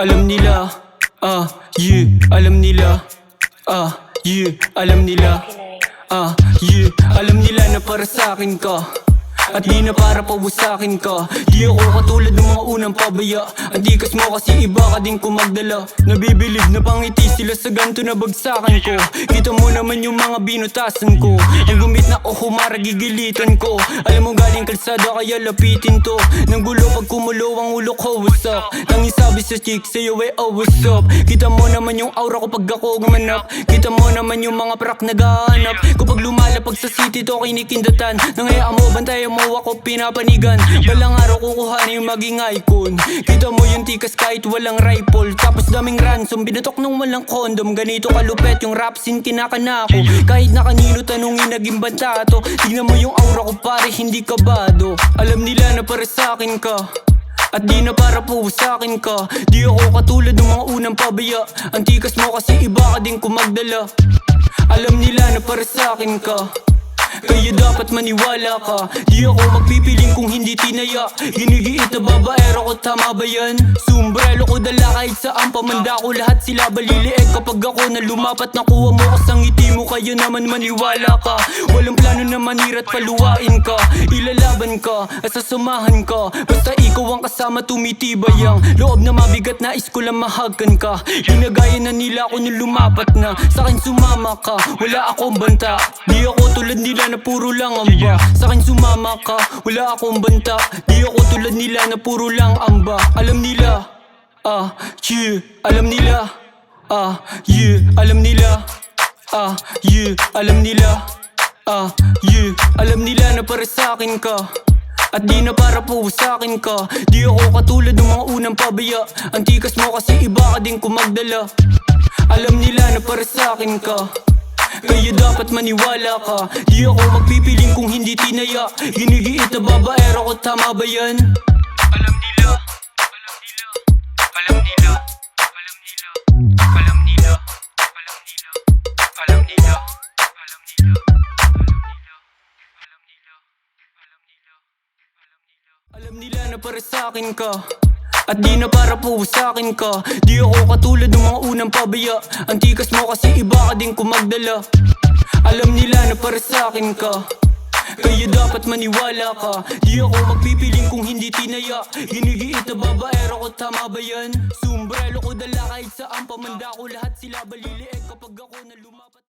alam nila. Yeah, alam nila. Yeah, alam nila. Yeah, alam nila na para sa akin ka. At di na para pawasakin ka. Di ako katulad ng mga unang pabaya. Ang dikas mo kasi iba ka din kung magdala. Nabibilib na pangiti sila sa ganto na bagsakan ko. Kita mo naman yung mga binutasan ko. Ang gumit na humara gigilitan ko. Alam mo galing kalsada kaya lapitin to. Nang gulo pag kumulo ang ulo ko, what's up? Nang isabi sa chick sa'yo what's up? Kita mo naman yung aura ko pag ako gumanap. Kita mo naman yung mga prak naghahanap. Kapag lumalapag sa city to kinikindatan. Nangayaan mo bantayan mo ako pinapanigan. Balang araw kukuhanin yung maging icon. Kita mo yung tikas kahit walang rifle. Tapos daming ransom, binatok nung walang condom. Ganito kalupet yung rap scene kinakana ko. Kahit na kanino tanungin naging banta to. Tingnan mo yung aura ko pare hindi kabado. Alam nila na para sa akin ka. At di na para po sa akin ka. Di ako katulad ng mga unang pabaya. Ang tikas mo kasi iba ka din kung magdala. Alam nila na para sa akin ka. Kaya dapat maniwala ka. Di ako magpipiling kung hindi tinaya. Ginigiit na babaero ko, tama ba yan? Sumbrelo ko dala kahit saan pamanda ko. Lahat sila balilieg kapag ako na lumapat. Nakuha mo kasang ngiti mo, kaya naman maniwala ka. Walang plano na manira't paluwain ka. Ilalaban ka at sasamahan ka. Basta ikaw ang kasama tumitibay ang loob na mabigat, nais ko lang mahagan ka. Ginagaya na nila ako nung lumapat na. Sa'kin sumama ka, wala akong banta. Di ako tulad nila na puro lang amba. Sa'kin sumama ka, wala akong banta. Di ako tulad nila na puro lang amba. Alam nila, yeah, alam nila. Yeah, alam nila. Yeah, alam nila. Yeah, alam nila na para sa akin ka. At di na para po sa akin ka. Di ako katulad ng mga unang pabaya. Ang tikas mo kasi iba ka din kung magdala. Alam nila na para sa akin ka. Kaya dapat maniwala ka. Di ako magpipiling kung hindi tinaya. Ginigiit na babaero ko, tama ba yan? Alam nila, alam nila, alam nila, alam nila, alam nila, alam nila, alam nila, alam nila, alam nila, alam nila, alam nila. Alam nila na para sa akin ka. At di na para po sa akin ka. Di ako katulad ng mga unang pabaya. Ang tikas mo kasi iba ka din kung magdala. Alam nila na para sa akin ka. Kaya dapat maniwala ka. Di ako magpipiling kung hindi tinaya. Ginigiit na babaero ko, tama ba yan? Sumbrelo ko dala kahit saan pamanda ko. Lahat sila balilieg kapag ako na lumapat.